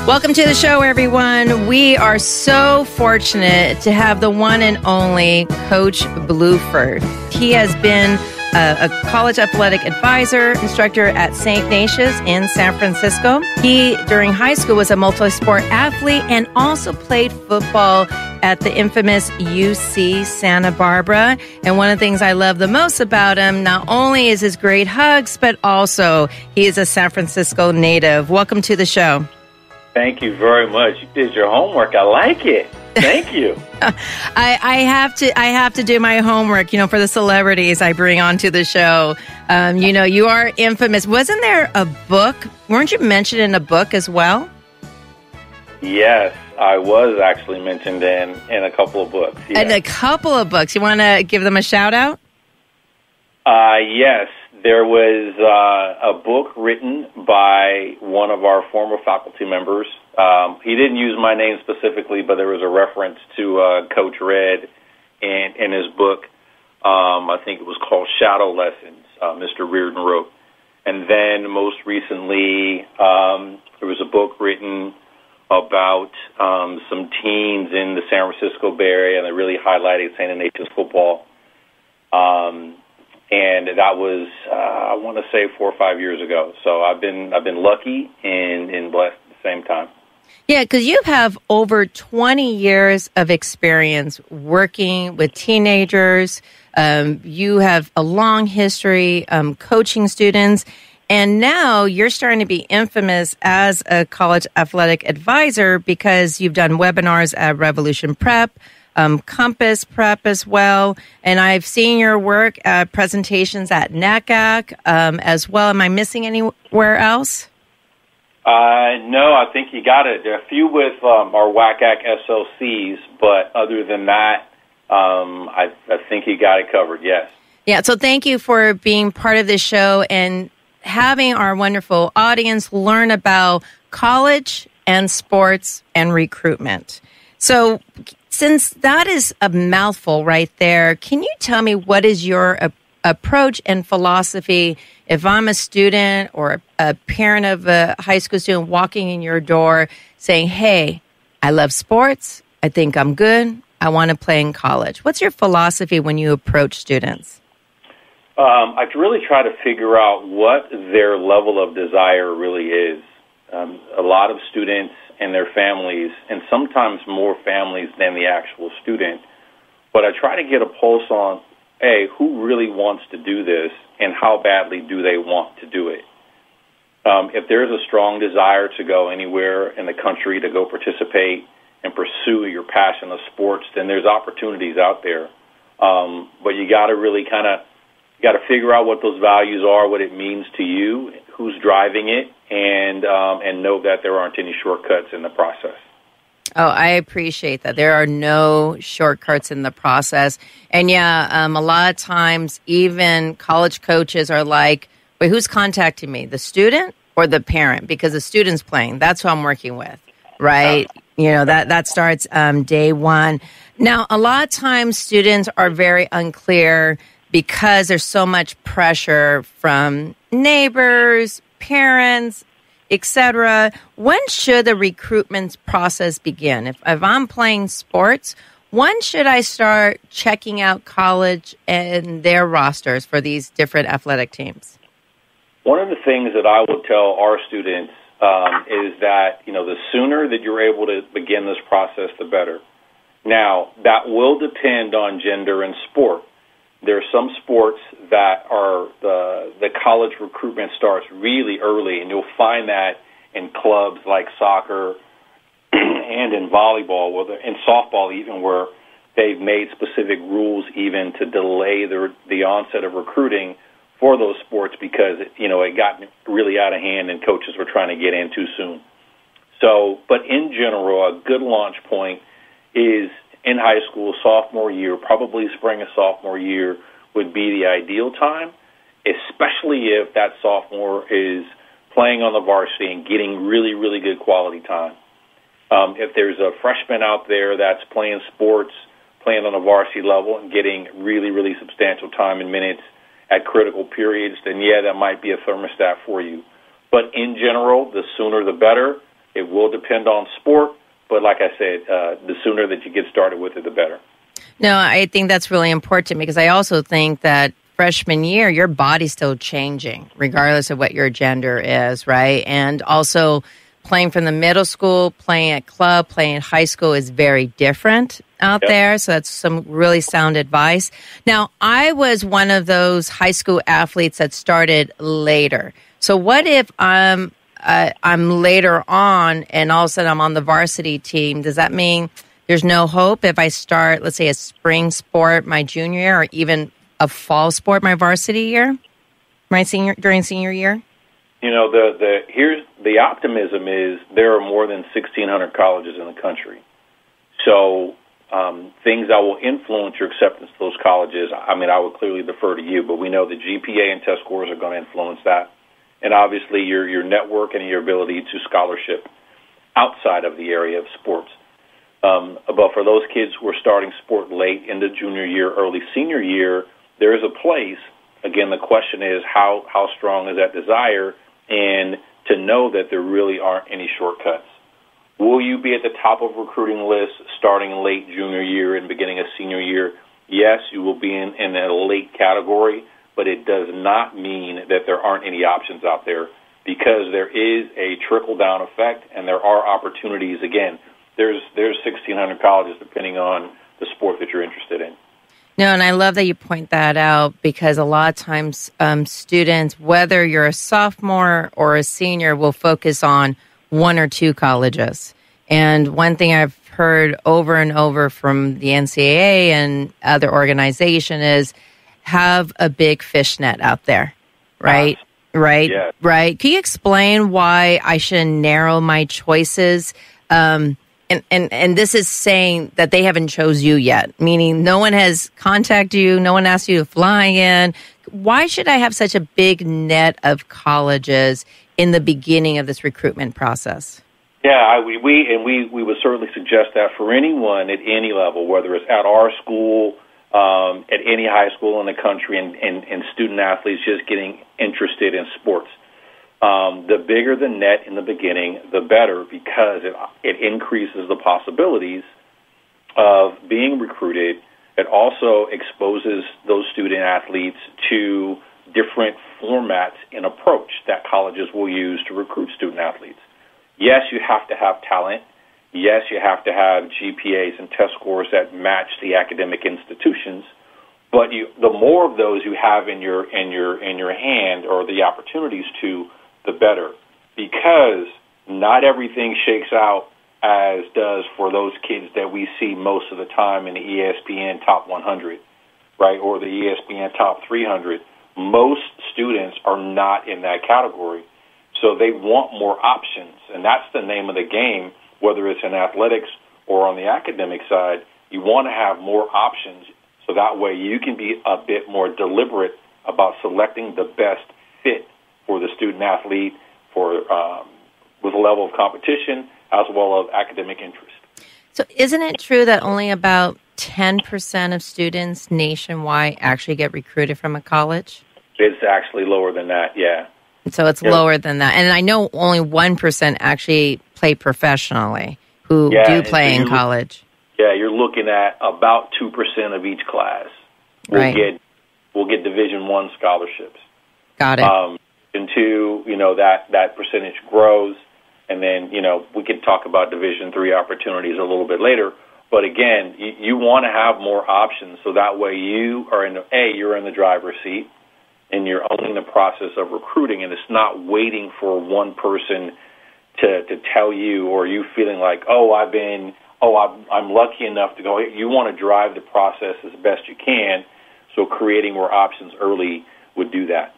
Welcome to the show, everyone. We are so fortunate to have the one and only Coach Bluford. He has been a college athletic advisor, instructor at St. Ignatius in San Francisco. He, during high school, was a multi-sport athlete and also played football at the infamous UC Santa Barbara. And one of the things I love the most about him, not only is his great hugs, but also he is a San Francisco native. Welcome to the show. Thank you very much. You did your homework. I like it. Thank you. I have to do my homework, for the celebrities I bring onto the show. You are infamous. Wasn't there a book? Weren't you mentioned in a book as well? Yes, I was actually mentioned in a couple of books. Yes. In a couple of books. You want to give them a shout out? Yes. There was a book written by one of our former faculty members. He didn't use my name specifically, but there was a reference to Coach Red in his book. I think it was called Shadow Lessons, Mr. Reardon wrote. And then most recently, there was a book written about some teams in the San Francisco Bay Area, and they really highlighted St. Ignatius football. And that was, I want to say 4 or 5 years ago. So I've been lucky and blessed at the same time. Yeah, because you have over 20 years of experience working with teenagers. You have a long history coaching students. And now you're starting to be infamous as a college athletic advisor because you've done webinars at Revolution Prep, Compass Prep as well. And I've seen your work at presentations at NAIA as well. Am I missing anywhere else? No, I think you got it. There are a few with our WACAC SLCs, but other than that, I think you got it covered, yes. Yeah, so thank you for being part of this show and having our wonderful audience learn about college and sports and recruitment. So since that is a mouthful right there, can you tell me what is your approach and philosophy if I'm a student or a parent of a high school student walking in your door saying, hey, I love sports, I think I'm good, I want to play in college? What's your philosophy when you approach students? I really try to figure out what their level of desire really is. A lot of students and their families, and sometimes more families than the actual student, but I try to get a pulse on, hey, who really wants to do this and how badly do they want to do it? If there's a strong desire to go anywhere in the country to go participate and pursue your passion of sports, then there's opportunities out there. But you got to really got to figure out what those values are, what it means to you, who's driving it, and know that there aren't any shortcuts in the process. Oh, I appreciate that. There are no shortcuts in the process. And yeah, a lot of times even college coaches are like, wait, who's contacting me? The student or the parent? Because the student's playing. That's who I'm working with, right? That starts day one. Now, a lot of times students are very unclear because there's so much pressure from neighbors, parents, etc. When should the recruitment process begin? If I'm playing sports, when should I start checking out college and their rosters for these different athletic teams? One of the things that I would tell our students is that, the sooner that you're able to begin this process, the better. Now, that will depend on gender and sport. There are some sports that are the college recruitment starts really early, and you'll find that in clubs like soccer and in volleyball, in softball even, where they've made specific rules even to delay the onset of recruiting for those sports because it got really out of hand and coaches were trying to get in too soon. So, but in general, a good launch point is in high school, sophomore year, probably spring of sophomore year would be the ideal time, especially if that sophomore is playing on the varsity and getting really, really good quality time. If there's a freshman out there that's playing sports, playing on a varsity level and getting really, really substantial time and minutes at critical periods, then, yeah, that might be a thermostat for you. But in general, the sooner the better. It will depend on sport, but like I said, the sooner that you get started with it, the better. No, I think that's really important because I also think that freshman year, your body's still changing, regardless of what your gender is, right? And also playing from the middle school, playing at club, playing at high school is very different out there. So that's some really sound advice. Now, I was one of those high school athletes that started later. So what if I'm later on and all of a sudden I'm on the varsity team? Does that mean there's no hope if I start, let's say, a spring sport my junior year or even a fall sport my varsity year, during senior year? You know, the optimism is there are more than 1,600 colleges in the country. So things that will influence your acceptance to those colleges, I mean, I would clearly defer to you, but we know the GPA and test scores are going to influence that. And obviously your network and your ability to scholarship outside of the area of sports. But for those kids who are starting sport late into junior year, early senior year, there is a place. Again, the question is how strong is that desire, and to know that there really aren't any shortcuts. Will you be at the top of recruiting lists starting in late junior year and beginning of senior year? Yes, you will be in a late category, but it does not mean that there aren't any options out there, because there is a trickle-down effect, and there are opportunities. Again, there's 1,600 colleges depending on the sport that you're interested in. No, and I love that you point that out, because a lot of times students, whether you're a sophomore or a senior, will focus on one or two colleges. And one thing I've heard over and over from the NCAA and other organization is have a big fishnet out there, right? Right? Yeah. Right. Can you explain why I should narrow my choices? And this is saying that they haven't chose you yet, meaning no one has contacted you, no one asked you to fly in. Why should I have such a big net of colleges in the beginning of this recruitment process? Yeah, we would certainly suggest that for anyone at any level, whether it's at our school, at any high school in the country, and student athletes just getting interested in sports. The bigger the net in the beginning, the better, because it increases the possibilities of being recruited. It also exposes those student athletes to different formats and approach that colleges will use to recruit student athletes. Yes, you have to have talent. Yes, you have to have GPAs and test scores that match the academic institutions. But the more of those you have in your hand, or the opportunities to, the better, because not everything shakes out as does for those kids that we see most of the time in the ESPN Top 100, right, or the ESPN Top 300. Most students are not in that category, so they want more options, and that's the name of the game, whether it's in athletics or on the academic side. You want to have more options, so that way you can be a bit more deliberate about selecting the best fit for the student athlete, for with a level of competition as well as academic interest. So isn't it true that only about 10% of students nationwide actually get recruited from a college? It's actually lower than that, yeah. So it's lower than that. And I know only 1% actually play professionally who do play in college. Yeah, you're looking at about 2% of each class will get Division I scholarships. Got it. And two, that percentage grows, and then, we can talk about Division III opportunities a little bit later. But again, you want to have more options, so that way you are you're in the driver's seat, and you're owning the process of recruiting, and it's not waiting for one person to tell you, or you feeling like, I'm lucky enough to go. You want to drive the process as best you can, so creating more options early would do that.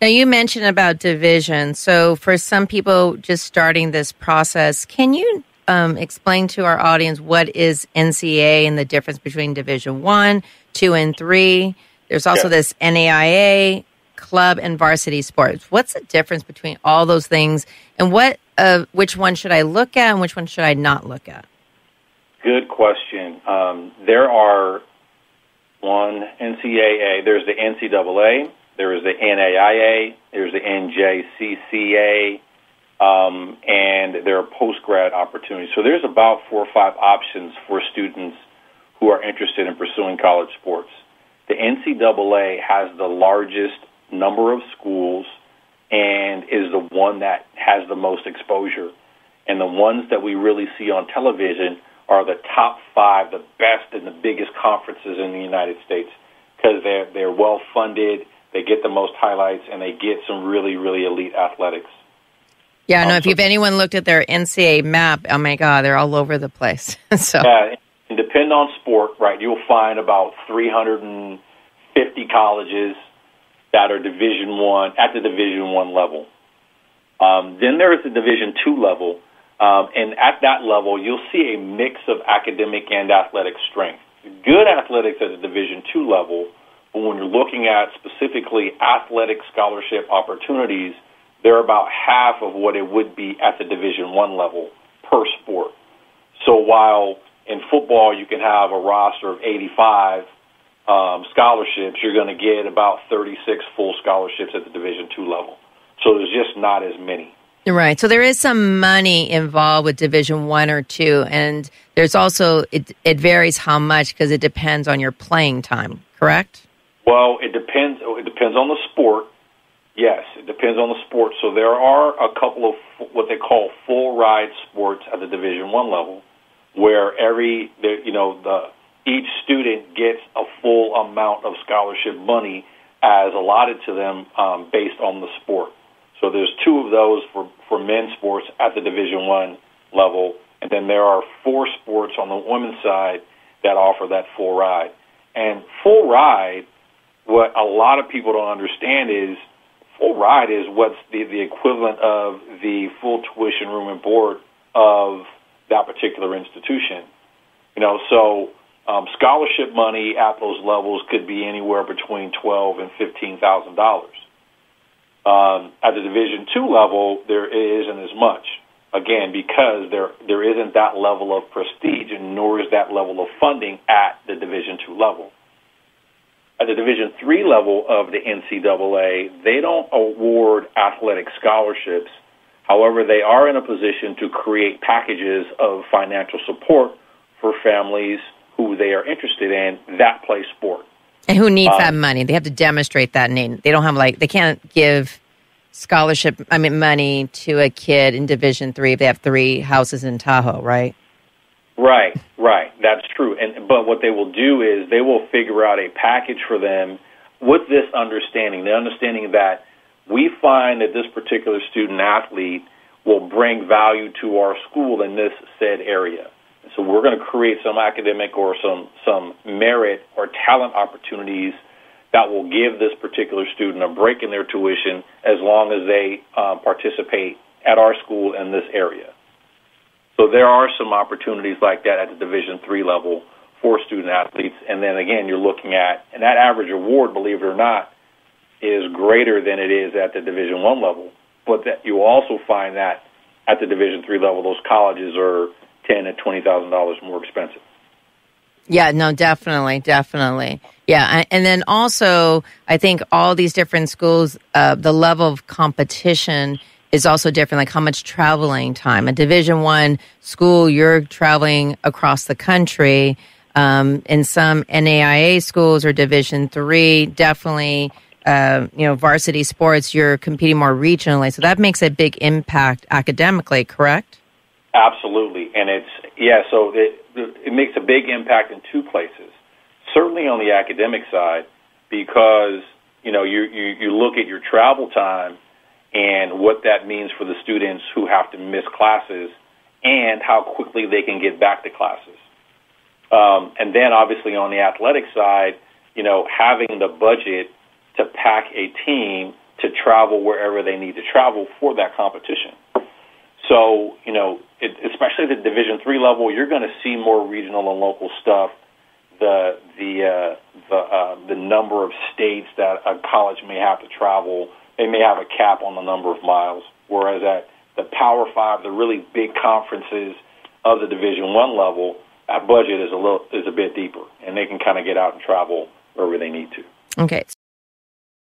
Now, you mentioned about division. So for some people just starting this process, can you explain to our audience what is NCAA and the difference between Division I, II, and III? There's also this NAIA, club, and varsity sports. What's the difference between all those things, and which one should I look at and which one should I not look at? Good question. There are NCAA, there's the NCAA, there is the NAIA, there's the NJCCA, and there are post-grad opportunities. So there's about 4 or 5 options for students who are interested in pursuing college sports. The NCAA has the largest number of schools and is the one that has the most exposure. And the ones that we really see on television are the top 5, the best and the biggest conferences in the United States, because they're well-funded, they get the most highlights, and they get some really, really elite athletics. Yeah, no, if anyone looked at their NCAA map, oh, my God, they're all over the place. So. Yeah, and depending on sport, right, you'll find about 350 colleges that are Division I, at the Division I level. Then there is the Division II level, and at that level, you'll see a mix of academic and athletic strength. Good athletics at the Division II level, but when you're looking at specifically athletic scholarship opportunities, they're about half of what it would be at the Division I level per sport. So while in football you can have a roster of 85 scholarships, you're going to get about 36 full scholarships at the Division II level. So there's just not as many. Right. So there is some money involved with Division I or II, and there's also, it varies how much because it depends on your playing time, correct? Well, it depends on the sport. Yes, it depends on the sport. So there are a couple of what they call full ride sports at the Division I level, where each student gets a full amount of scholarship money as allotted to them based on the sport. So there's 2 of those for men's sports at the Division I level, and then there are 4 sports on the women's side that offer that full ride. And full ride, what a lot of people don't understand is full ride is what's the equivalent of the full tuition, room, and board of that particular institution. So scholarship money at those levels could be anywhere between $12,000 and $15,000. At the Division II level, there isn't as much. Again, because there isn't that level of prestige, and nor is that level of funding at the Division II level. At the Division III level of the NCAA, they don't award athletic scholarships. However, they are in a position to create packages of financial support for families who they are interested in that play sport. And who needs that money? They have to demonstrate that need. They don't have they can't give money to a kid in Division III if they have 3 houses in Tahoe, right? Right. That's true. But what they will do is they will figure out a package for them with this understanding, the understanding that we find that this particular student athlete will bring value to our school in this said area. So we're going to create some academic or some merit or talent opportunities that will give this particular student a break in their tuition as long as they participate at our school in this area. So there are some opportunities like that at the Division III level for student athletes. And then, again, you're looking at, and that average award, believe it or not, is greater than it is at the Division I level. But that you also find that at the Division III level, those colleges are $10,000 to $20,000 more expensive. Yeah, no, definitely. Yeah, and then also, I think all these different schools, the level of competition is also different, like how much traveling time. A Division I school, you're traveling across the country. In some NAIA schools or Division III, definitely, varsity sports, you're competing more regionally. So that makes a big impact academically, correct? Absolutely. And so it makes a big impact in 2 places. Certainly on the academic side, because, you look at your travel time and what that means for the students who have to miss classes and how quickly they can get back to classes. And then obviously on the athletic side, having the budget to pack a team to travel wherever they need to travel for that competition. So, especially at the Division III level, you're going to see more regional and local stuff. The number of states that a college may have to travel, they may have a cap on the number of miles. Whereas at the Power 5, the really big conferences of the Division I level, that budget is a bit deeper, and they can kind of get out and travel wherever they need to. Okay.